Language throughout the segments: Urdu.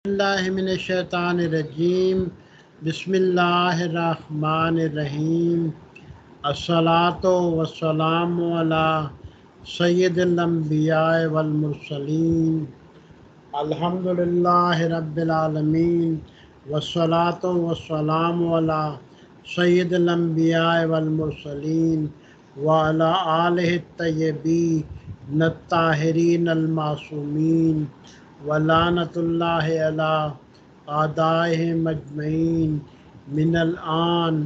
اللہ من الشیطان الرجیم بسم اللہ الرحمن الرحیم الصلاۃ والسلام علی سید الانبیاء والمرسلین الحمد للہ رب العالمین والصلاۃ والسلام علی سید الانبیاء والمرسلین وعلی آلہ الطیبین الطاہرین المعصومین ولعنۃ اللہ علی اعدائہم اجمعین من الآن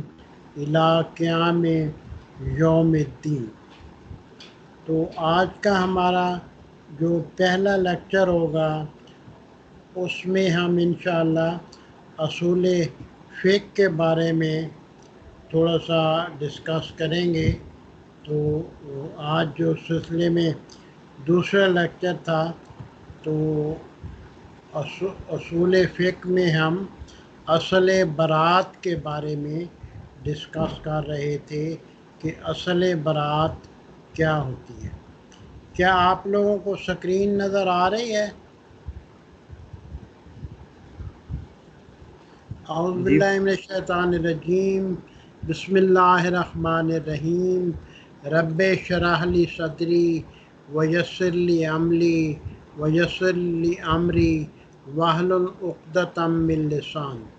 الی قیام یوم الدین۔ تو آج کا ہمارا جو پہلا لیکچر ہوگا اس میں ہم انشاءاللہ اصول فقہ کے بارے میں تھوڑا سا ڈسکس کریں گے۔ تو آج جو سلسلے میں دوسرا لیکچر تھا تو اصول فقہ میں ہم اصل برات کے بارے میں ڈسکس کر رہے تھے کہ اصل برات کیا ہوتی ہے۔ کیا آپ لوگوں کو سکرین نظر آ رہی ہے؟ اعوذ باللہ من الشیطان الرجیم بسم اللہ الرحمن الرحیم رب اشرح لی صدری ویسر لی عملی ویسر لی امری واحلل عقدۃ من لسانی۔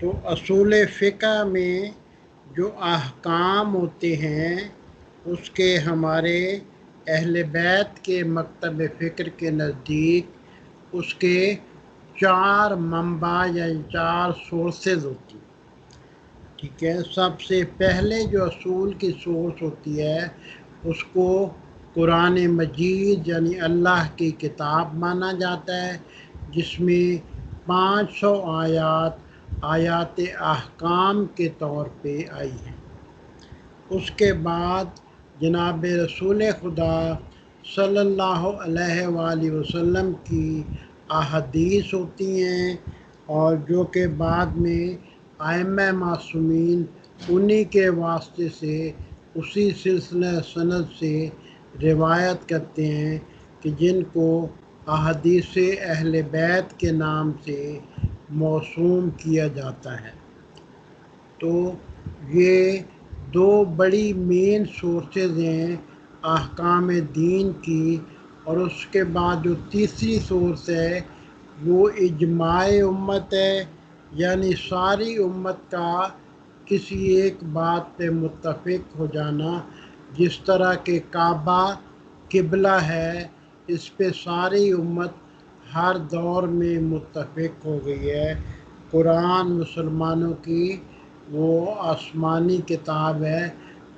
تو اصول فقہ میں جو احکام ہوتے ہیں اس کے ہمارے اہل بیت کے مکتب فکر کے نزدیک اس کے چار منبع یا چار سورسز ہوتی ہیں، ٹھیک ہے۔ سب سے پہلے جو اصول کی سورس ہوتی ہے اس کو قرآن مجید یعنی اللہ کی کتاب مانا جاتا ہے، جس میں 500 آیات احکام کے طور پہ آئی ہیں۔ اس کے بعد جناب رسول خدا صلی اللہ علیہ وآلہ وسلم کی احادیث ہوتی ہیں، اور جو کہ بعد میں ائمہ معصومین انہی کے واسطے سے اسی سلسلہ سند سے روایت کرتے ہیں کہ جن کو احادیث اہل بیت کے نام سے موسوم کیا جاتا ہے۔ تو یہ دو بڑی مین سورسز ہیں احکام دین کی، اور اس کے بعد جو تیسری سورس ہے وہ اجماع امت ہے، یعنی ساری امت کا کسی ایک بات پہ متفق ہو جانا۔ جس طرح کہ کعبہ قبلہ ہے، اس پہ ساری امت ہر دور میں متفق ہو گئی ہے۔ قرآن مسلمانوں کی وہ آسمانی کتاب ہے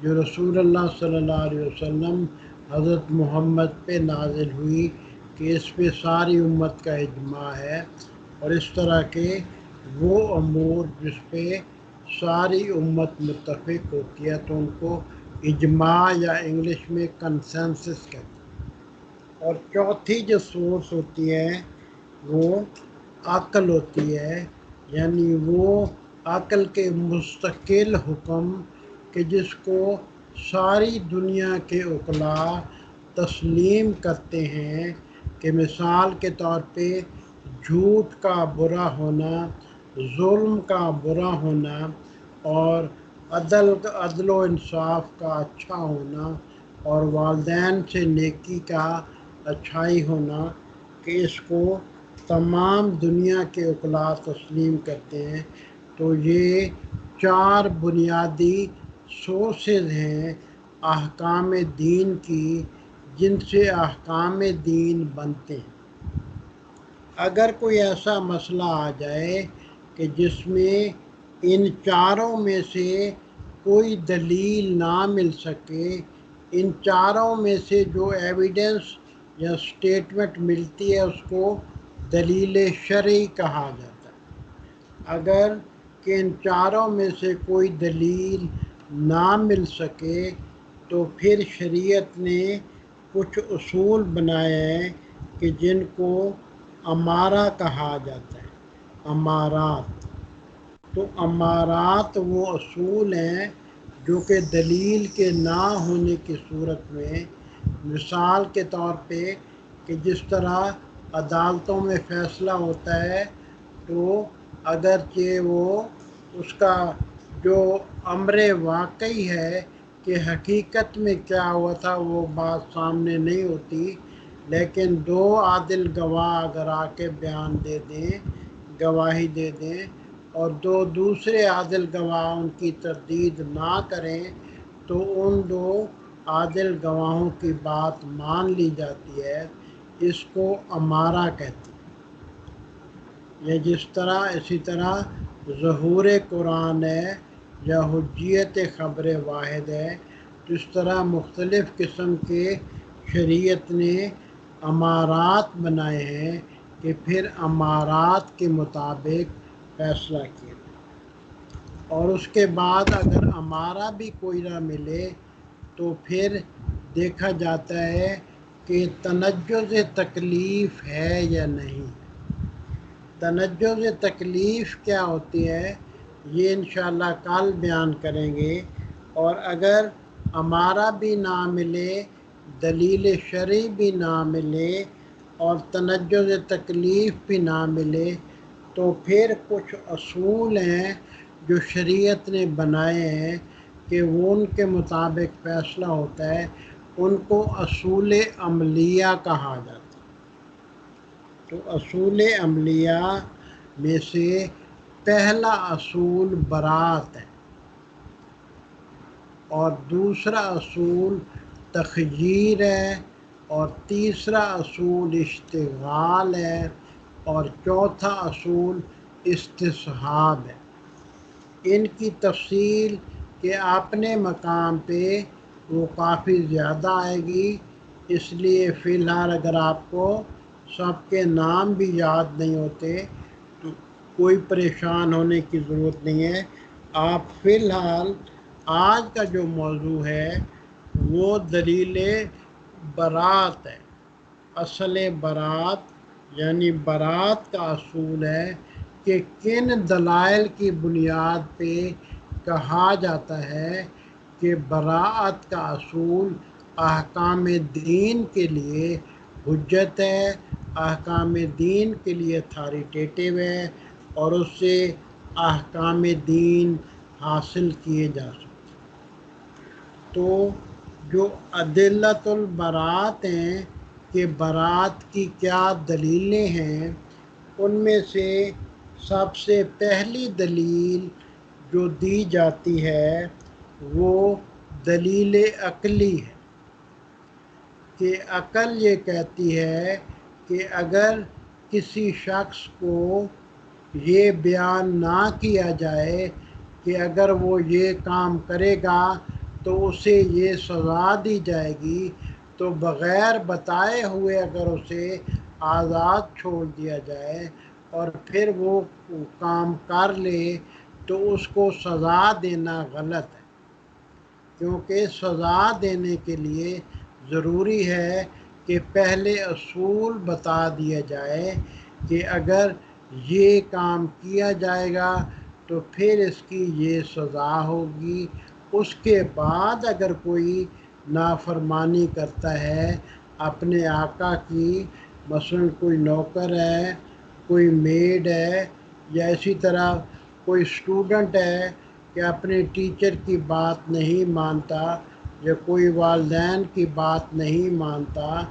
جو رسول اللہ صلی اللہ علیہ وسلم حضرت محمد پہ نازل ہوئی، کہ اس پہ ساری امت کا اجماع ہے۔ اور اس طرح کے وہ امور جس پہ ساری امت متفق ہوتی ہے تو ان کو اجماع یا انگلش میں کنسنسس کہتے ہیں۔ اور چوتھی جو سورس ہوتی ہے وہ عقل ہوتی ہے، یعنی وہ عقل کے مستقل حکم کہ جس کو ساری دنیا کے عقلاء تسلیم کرتے ہیں، کہ مثال کے طور پہ جھوٹ کا برا ہونا، ظلم کا برا ہونا، اور عدل و انصاف کا اچھا ہونا، اور والدین سے نیکی کا اچھائی ہونا، کہ اس کو تمام دنیا کے عقلاء تسلیم کرتے ہیں۔ تو یہ چار بنیادی سورسز ہیں احکام دین کی، جن سے احکام دین بنتے ہیں۔ اگر کوئی ایسا مسئلہ آ جائے کہ جس میں ان چاروں میں سے کوئی دلیل نہ مل سکے، ان چاروں میں سے جو ایویڈنس یا سٹیٹمنٹ ملتی ہے اس کو دلیل شرعی کہا جاتا ہے۔ اگر کہ ان چاروں میں سے کوئی دلیل نہ مل سکے تو پھر شریعت نے کچھ اصول بنائے ہیں کہ جن کو امارہ کہا جاتا ہے، امارات۔ تو امارات وہ اصول ہیں جو کہ دلیل کے نہ ہونے کی صورت میں، مثال کے طور پہ کہ جس طرح عدالتوں میں فیصلہ ہوتا ہے تو اگرچہ وہ اس کا جو امر واقعی ہے کہ حقیقت میں کیا ہوا تھا وہ بات سامنے نہیں ہوتی، لیکن دو عادل گواہ اگر آ کے بیان دے دیں، گواہی دے دیں، اور دو دوسرے عادل گواہ ان کی تردید نہ کریں تو ان دو عادل گواہوں کی بات مان لی جاتی ہے۔ اس کو امارہ کہتے ہیں۔ یہ اسی طرح ظہور قرآن ہے یا حجیت خبر واحد ہے، جس طرح مختلف قسم کے شریعت نے امارات بنائے ہیں کہ پھر امارات کے مطابق فیصلہ کیا، اور اس کے بعد اگر امارہ بھی کوئی نہ ملے تو پھر دیکھا جاتا ہے کہ تنجز تکلیف ہے یا نہیں۔ تنجز تکلیف کیا ہوتی ہے یہ انشاءاللہ کل بیان کریں گے، اور اگر ہمارا بھی نہ ملے، دلیل شرعی بھی نہ ملے اور تنجز تکلیف بھی نہ ملے تو پھر کچھ اصول ہیں جو شریعت نے بنائے ہیں کہ وہ ان کے مطابق فیصلہ ہوتا ہے، ان کو اصول عملیہ کہا جاتا ہے۔ تو اصول عملیہ میں سے پہلا اصول برات ہے، اور دوسرا اصول تخییر ہے، اور تیسرا اصول اشتغال ہے، اور چوتھا اصول استصحاب ہے۔ ان کی تفصیل کہ اپنے مقام پہ وہ کافی زیادہ آئے گی، اس لیے فی الحال اگر آپ کو سب کے نام بھی یاد نہیں ہوتے تو کوئی پریشان ہونے کی ضرورت نہیں ہے۔ آپ فی الحال آج کا جو موضوع ہے وہ دلیل برات ہے۔ اصل برات یعنی برات کا اصول ہے کہ کن دلائل کی بنیاد پہ کہا جاتا ہے کہ براءت کا اصول احکام دین کے لیے حجت ہے، احکام دین کے لیے اتھارٹیٹیو ہے، اور اس سے احکام دین حاصل کیے جا سکتے۔ تو جو ادلۃ البراءت ہیں کہ برات کی کیا دلیلیں ہیں، ان میں سے سب سے پہلی دلیل جو دی جاتی ہے وہ دلیل عقلی ہے، کہ عقل یہ کہتی ہے کہ اگر کسی شخص کو یہ بیان نہ کیا جائے کہ اگر وہ یہ کام کرے گا تو اسے یہ سزا دی جائے گی، تو بغیر بتائے ہوئے اگر اسے آزاد چھوڑ دیا جائے اور پھر وہ کام کر لے تو اس کو سزا دینا غلط ہے، کیونکہ سزا دینے کے لیے ضروری ہے کہ پہلے اصول بتا دیا جائے کہ اگر یہ کام کیا جائے گا تو پھر اس کی یہ سزا ہوگی۔ اس کے بعد اگر کوئی نافرمانی کرتا ہے اپنے آقا کی، مثلا کوئی نوکر ہے، کوئی میڈ ہے، یا اسی طرح کوئی اسٹوڈنٹ ہے کہ اپنے ٹیچر کی بات نہیں مانتا، یا کوئی والدین کی بات نہیں مانتا،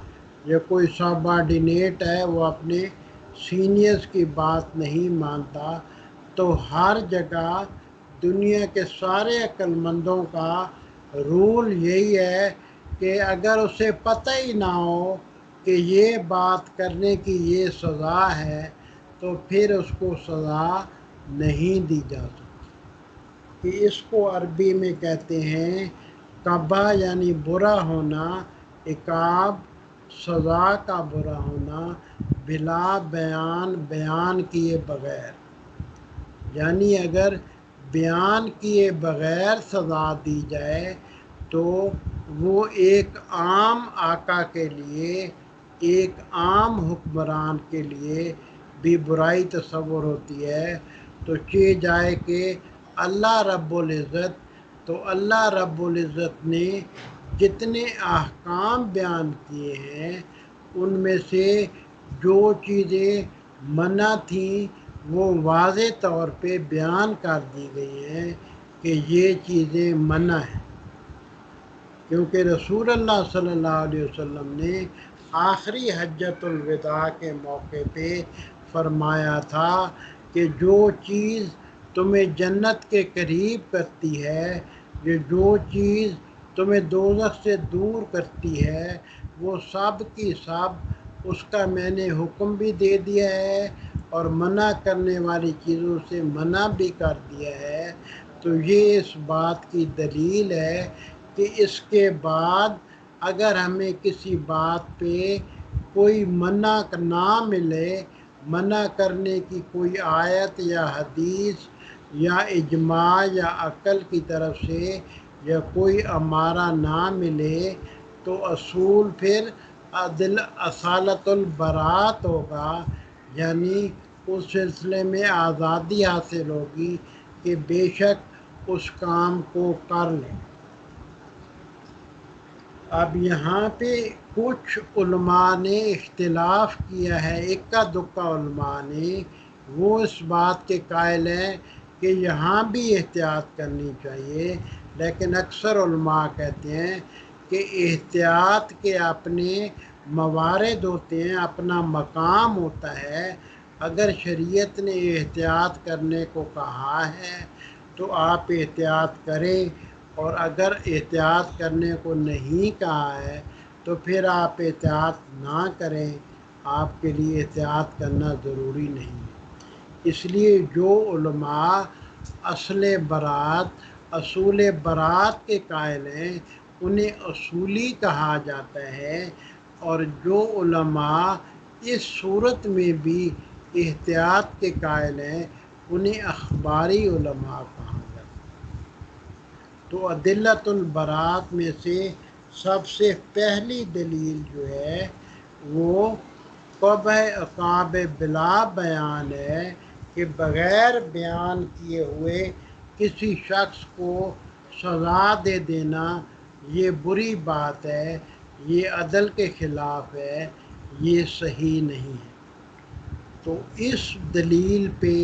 یا کوئی سب آرڈینیٹ ہے وہ اپنے سینئرز کی بات نہیں مانتا، تو ہر جگہ دنیا کے سارے عقل مندوں کا رول یہی ہے کہ اگر اسے پتہ ہی نہ ہو کہ یہ بات کرنے کی یہ سزا ہے تو پھر اس کو سزا نہیں دی جا سکتی۔ کہ اس کو عربی میں کہتے ہیں قبح، یعنی برا ہونا، عقاب سزا کا برا ہونا، بلا بیان بیان کیے بغیر، یعنی اگر بیان کیے بغیر سزا دی جائے تو وہ ایک عام آقا کے لیے، ایک عام حکمران کے لیے بھی برائی تصور ہوتی ہے۔ تو چہ جائے کہ اللہ رب العزت، تو اللہ رب العزت نے جتنے احکام بیان کیے ہیں ان میں سے جو چیزیں منع تھیں وہ واضح طور پہ بیان کر دی گئی ہیں کہ یہ چیزیں منع ہیں، کیونکہ رسول اللہ صلی اللہ علیہ وسلم نے آخری حجۃ الوداع کے موقع پہ فرمایا تھا کہ جو چیز تمہیں جنت کے قریب کرتی ہے، یہ جو چیز تمہیں دوزخ سے دور کرتی ہے، وہ سب کی سب اس کا میں نے حکم بھی دے دیا ہے اور منع کرنے والی چیزوں سے منع بھی کر دیا ہے۔ تو یہ اس بات کی دلیل ہے کہ اس کے بعد اگر ہمیں کسی بات پہ کوئی منع نہ ملے، منع کرنے کی کوئی آیت یا حدیث یا اجماع یا عقل کی طرف سے یا کوئی امارہ نہ ملے، تو اصول پھر اصالت البراۃ ہوگا، یعنی اس سلسلے میں آزادی حاصل ہوگی کہ بے شک اس کام کو کر لیں۔ اب یہاں پہ کچھ علماء نے اختلاف کیا ہے، اکا دکا علماء نے، وہ اس بات کے قائل ہیں کہ یہاں بھی احتیاط کرنی چاہیے، لیکن اکثر علماء کہتے ہیں کہ احتیاط کے اپنے موارد ہوتے ہیں، اپنا مقام ہوتا ہے۔ اگر شریعت نے احتیاط کرنے کو کہا ہے تو آپ احتیاط کریں، اور اگر احتیاط کرنے کو نہیں کہا ہے تو پھر آپ احتیاط نہ کریں، آپ کے لیے احتیاط کرنا ضروری نہیں ہے۔ اس لیے جو علماء اصول برات کے قائل ہیں انہیں اصولی کہا جاتا ہے، اور جو علماء اس صورت میں بھی احتیاط کے قائل ہیں انہیں اخباری علماء کہا جاتا ہے۔ تو ادلۃ البراۃ میں سے سب سے پہلی دلیل جو ہے وہ قبح عقاب بلا بیان ہے، کہ بغیر بیان کیے ہوئے کسی شخص کو سزا دے دینا یہ بری بات ہے، یہ عدل کے خلاف ہے، یہ صحیح نہیں ہے۔ تو اس دلیل پہ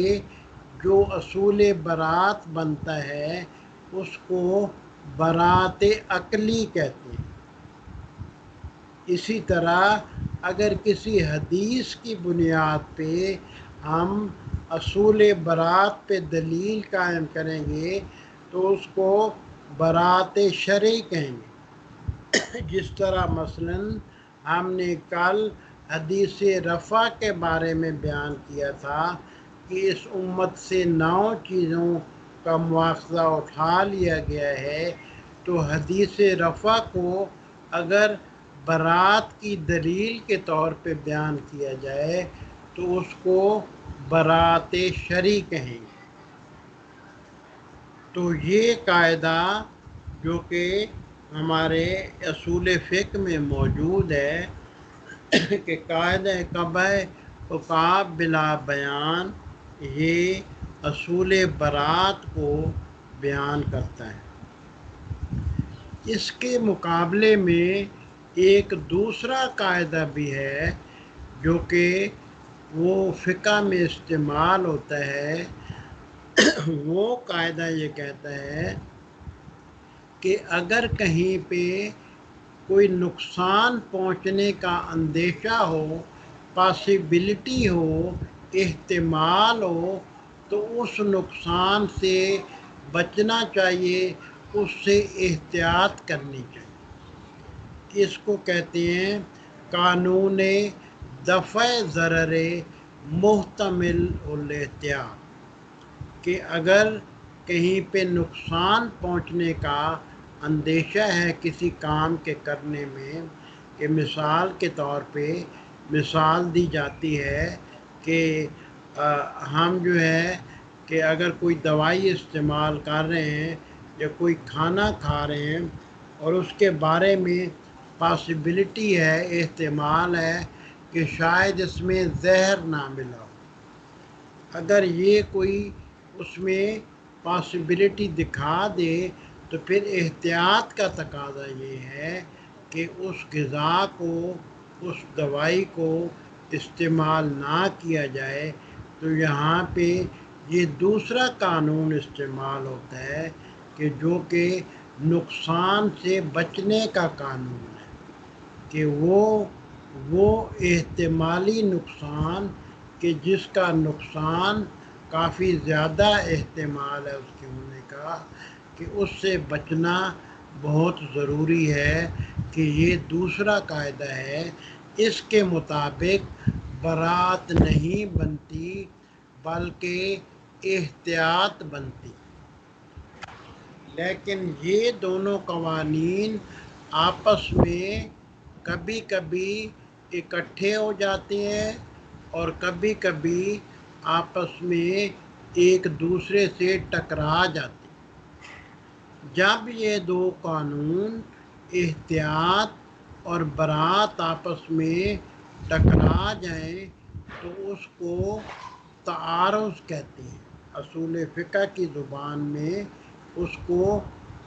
جو اصول برات بنتا ہے اس کو برات عقلی کہتے ہیں۔ اسی طرح اگر کسی حدیث کی بنیاد پہ ہم اصول برات پہ دلیل قائم کریں گے تو اس کو برات شرعی کہیں گے۔ جس طرح مثلاً ہم نے کل حدیث رفع کے بارے میں بیان کیا تھا کہ اس امت سے 9 چیزوں کا مواخذہ اٹھا لیا گیا ہے، تو حدیث رفع کو اگر برات کی دلیل کے طور پہ بیان کیا جائے تو اس کو برات شرعی کہیں گے۔ تو یہ قاعدہ جو کہ ہمارے اصول فقہ میں موجود ہے کہ قاعدہ قبح عقاب بلا بیان، یہ اصول برات کو بیان کرتا ہے۔ اس کے مقابلے میں ایک دوسرا قاعدہ بھی ہے جو کہ وہ فقہ میں استعمال ہوتا ہے۔ وہ قاعدہ یہ کہتا ہے کہ اگر کہیں پہ کوئی نقصان پہنچنے کا اندیشہ ہو، پاسبلٹی ہو، احتمال ہو، تو اس نقصان سے بچنا چاہیے، اس سے احتیاط کرنی چاہیے۔ اس کو کہتے ہیں قانون دفع ضرر محتمل الاحتیاط، کہ اگر کہیں پہ نقصان پہنچنے کا اندیشہ ہے کسی کام کے کرنے میں، کہ مثال کے طور پہ مثال دی جاتی ہے کہ ہم جو ہے کہ اگر کوئی دوائی استعمال کر رہے ہیں یا کوئی کھانا کھا رہے ہیں اور اس کے بارے میں پاسبلٹی ہے، احتمال ہے کہ شاید اس میں زہر نہ ملا ہو، اگر یہ کوئی اس میں پاسبلٹی دکھا دے تو پھر احتیاط کا تقاضا یہ ہے کہ اس غذا کو، اس دوائی کو استعمال نہ کیا جائے تو یہاں پہ یہ دوسرا قانون استعمال ہوتا ہے کہ جو کہ نقصان سے بچنے کا قانون ہے، کہ وہ احتمالی نقصان کہ جس کا نقصان کافی زیادہ احتمال ہے اس کے ہونے کا، کہ اس سے بچنا بہت ضروری ہے، کہ یہ دوسرا قاعدہ ہے۔ اس کے مطابق برات نہیں بنتی بلکہ احتیاط بنتی، لیکن یہ دونوں قوانین آپس میں کبھی کبھی اکٹھے ہو جاتے ہیں اور کبھی کبھی آپس میں ایک دوسرے سے ٹکرا جاتے ہیں۔ جب یہ دو قانون احتیاط اور برات آپس میں ٹکرا جائیں تو اس کو تعارض کہتے ہیں۔ اصول فقہ کی زبان میں اس کو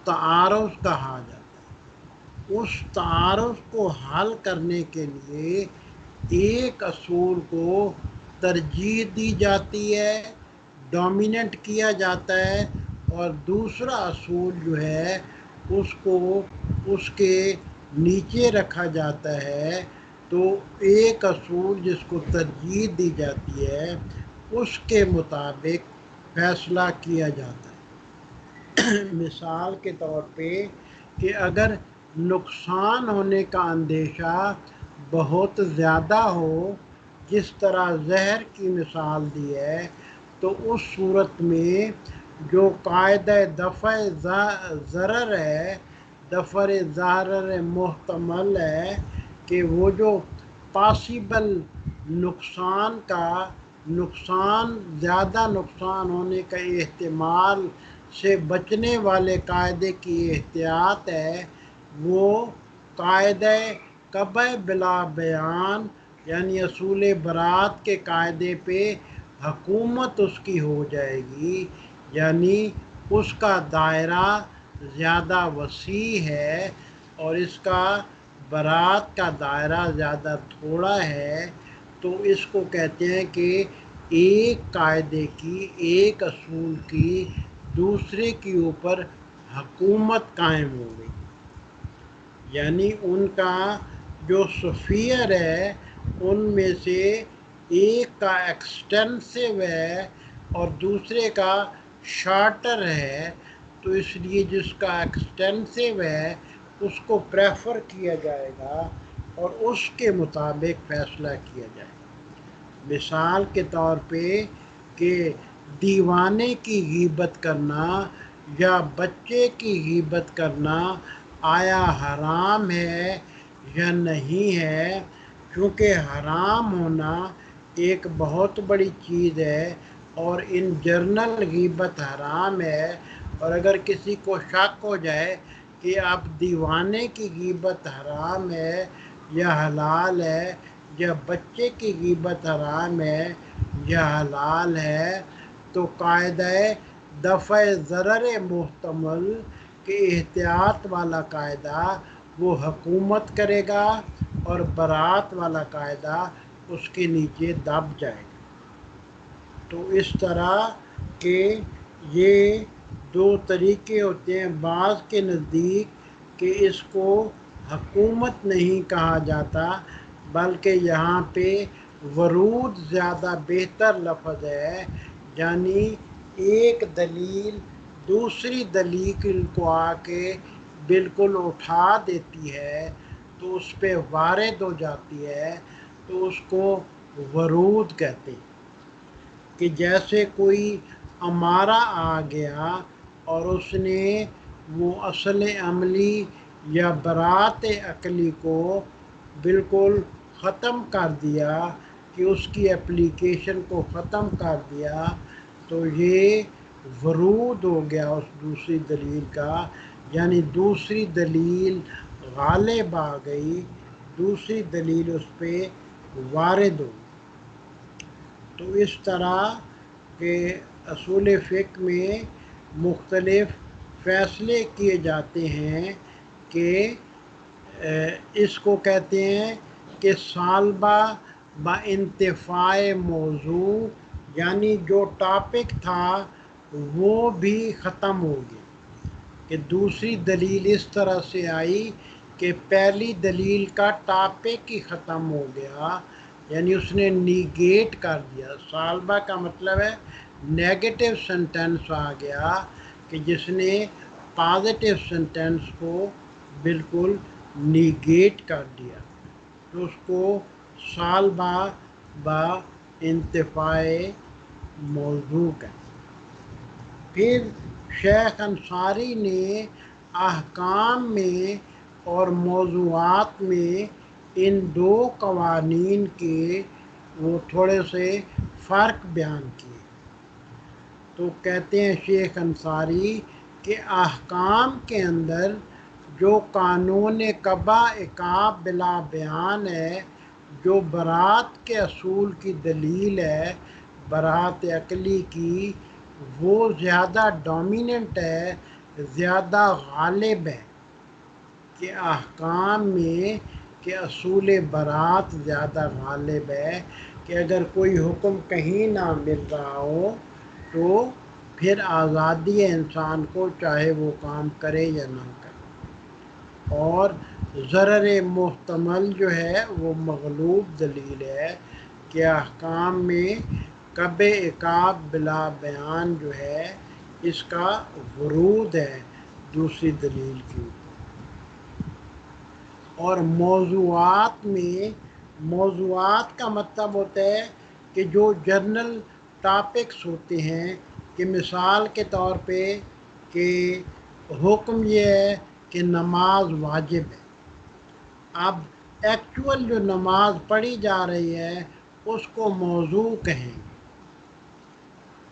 تعارض کہا جاتا ہے۔ اس تعارض کو حل کرنے کے لیے ایک اصول کو ترجیح دی جاتی ہے، ڈومیننٹ کیا جاتا ہے، اور دوسرا اصول جو ہے اس کو اس کے نیچے رکھا جاتا ہے۔ تو ایک اصول جس کو ترجیح دی جاتی ہے اس کے مطابق فیصلہ کیا جاتا ہے۔ مثال کے طور پہ کہ اگر نقصان ہونے کا اندیشہ بہت زیادہ ہو، جس طرح زہر کی مثال دی ہے، تو اس صورت میں جو قاعدہ دفع ضرر ہے، دفع ضرر محتمل ہے، کہ وہ جو پاسیبل نقصان کا زیادہ نقصان ہونے کا احتمال سے بچنے والے قاعدے کی احتیاط ہے، وہ قاعدہ قبع بلا بیان یعنی اصول برات کے قاعدے پہ حکومت اس کی ہو جائے گی، یعنی اس کا دائرہ زیادہ وسیع ہے اور اس کا برات کا دائرہ زیادہ تھوڑا ہے۔ تو اس کو کہتے ہیں کہ ایک قاعدے کی، ایک اصول کی دوسرے کے اوپر حکومت قائم ہو گئی، یعنی ان کا جو سفیر ہے ان میں سے ایک کا ایکسٹینسو ہے اور دوسرے کا شارٹر ہے، تو اس لیے جس کا ایکسٹینسو ہے اس کو پریفر کیا جائے گا اور اس کے مطابق فیصلہ کیا جائے گا۔ مثال کے طور پہ کہ دیوانے کی غیبت کرنا یا بچے کی غیبت کرنا آیا حرام ہے یا نہیں ہے، کیونکہ حرام ہونا ایک بہت بڑی چیز ہے اور ان جنرل غیبت حرام ہے، اور اگر کسی کو شک ہو جائے کہ اب دیوانے کی غیبت حرام ہے یا حلال ہے، یا بچے کی غیبت حرام ہے یا حلال ہے، تو قاعدہ دفع ضرر محتمل کہ احتیاط والا قاعدہ وہ حکومت کرے گا اور برات والا قاعدہ اس کے نیچے دب جائے گا۔ تو اس طرح کہ یہ دو طریقے ہوتے ہیں۔ بعض کے نزدیک کہ اس کو حکومت نہیں کہا جاتا بلکہ یہاں پہ ورود زیادہ بہتر لفظ ہے، یعنی ایک دلیل دوسری دلیل کو آ کے بالکل اٹھا دیتی ہے تو اس پہ وارد ہو جاتی ہے، تو اس کو ورود کہتے ہیں۔ کہ جیسے کوئی امارہ آ گیا اور اس نے وہ اصل عملی یا برات عقلی کو بالکل ختم کر دیا، کہ اس کی اپلیکیشن کو ختم کر دیا، تو یہ ورود ہو گیا اس دوسری دلیل کا، یعنی دوسری دلیل غالب آ گئی، دوسری دلیل اس پہ وارد ہو۔ تو اس طرح کے اصول فقہ میں مختلف فیصلے کیے جاتے ہیں کہ اس کو کہتے ہیں کہ سالبہ با انتفاع موضوع، یعنی جو ٹاپک تھا وہ بھی ختم ہو گیا، کہ دوسری دلیل اس طرح سے آئی کہ پہلی دلیل کا ٹاپک ہی ختم ہو گیا، یعنی اس نے نیگیٹ کر دیا۔ سالبہ کا مطلب ہے نیگیٹو سینٹینس آ گیا، کہ جس نے پازیٹیو سینٹینس کو بالکل نیگیٹ کر دیا، تو اس کو سالبہ با انتفاع موضوع کا۔ پھر شیخ انصاری نے احکام میں اور موضوعات میں ان دو قوانین کے وہ تھوڑے سے فرق بیان کیے۔ تو کہتے ہیں شیخ انصاری کہ احکام کے اندر جو قانون قبا عقاب بلا بیان ہے، جو برات کے اصول کی دلیل ہے، برات عقلی کی، وہ زیادہ ڈومیننٹ ہے، زیادہ غالب ہے، کہ احکام میں کہ اصول برات زیادہ غالب ہے، کہ اگر کوئی حکم کہیں نہ مل رہا ہو تو پھر آزادی ہے انسان کو، چاہے وہ کام کرے یا نہ کرے۔ اور ضرر محتمل جو ہے وہ مغلوب دلیل ہے، کہ احکام میں کب عقاب بلا بیان جو ہے اس کا ورود ہے دوسری دلیل کی۔ اور موضوعات میں، موضوعات کا مطلب ہوتا ہے کہ جو جنرل ٹاپکس ہوتے ہیں، کہ مثال کے طور پہ کہ حکم یہ ہے کہ نماز واجب ہے، اب ایکچول جو نماز پڑھی جا رہی ہے اس کو موضوع کہیں گے،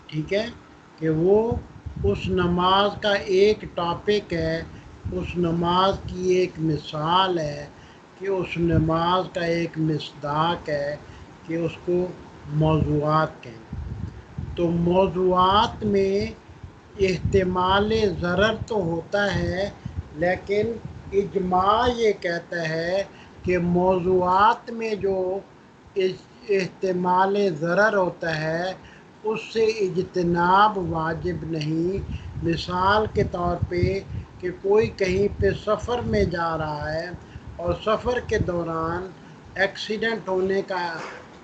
ٹھیک ہے، کہ وہ اس نماز کا ایک ٹاپک ہے، اس نماز کی ایک مثال ہے، کہ اس نماز کا ایک مصداق ہے، کہ اس کو موضوعات کہیں۔ تو موضوعات میں احتمال ضرر تو ہوتا ہے، لیکن اجماع یہ کہتا ہے کہ موضوعات میں جو احتمال ضرر ہوتا ہے اس سے اجتناب واجب نہیں۔ مثال کے طور پہ کہ کوئی کہیں پہ سفر میں جا رہا ہے اور سفر کے دوران ایکسیڈنٹ ہونے کا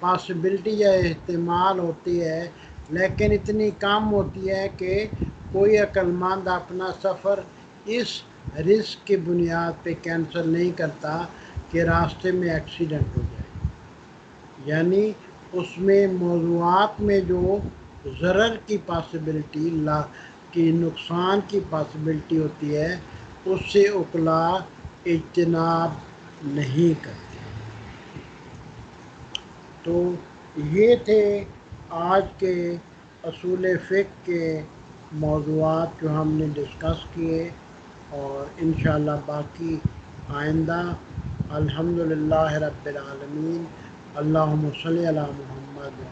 پاسبلٹی یا احتمال ہوتی ہے، لیکن اتنی کم ہوتی ہے کہ کوئی عقل مند اپنا سفر اس رسک کی بنیاد پہ کینسل نہیں کرتا کہ راستے میں ایکسیڈنٹ ہو جائے۔ یعنی اس میں موضوعات میں جو ضرر کی پاسبلٹی کی نقصان کی پاسبلٹی ہوتی ہے اس سے عقلاء اجتناب نہیں کرتے۔ تو یہ تھے آج کے اصول فقہ کے موضوعات جو ہم نے ڈسکس کیے، اور انشاءاللہ باقی آئندہ۔ الحمدللہ رب العالمین، اللہم صلی علی محمد۔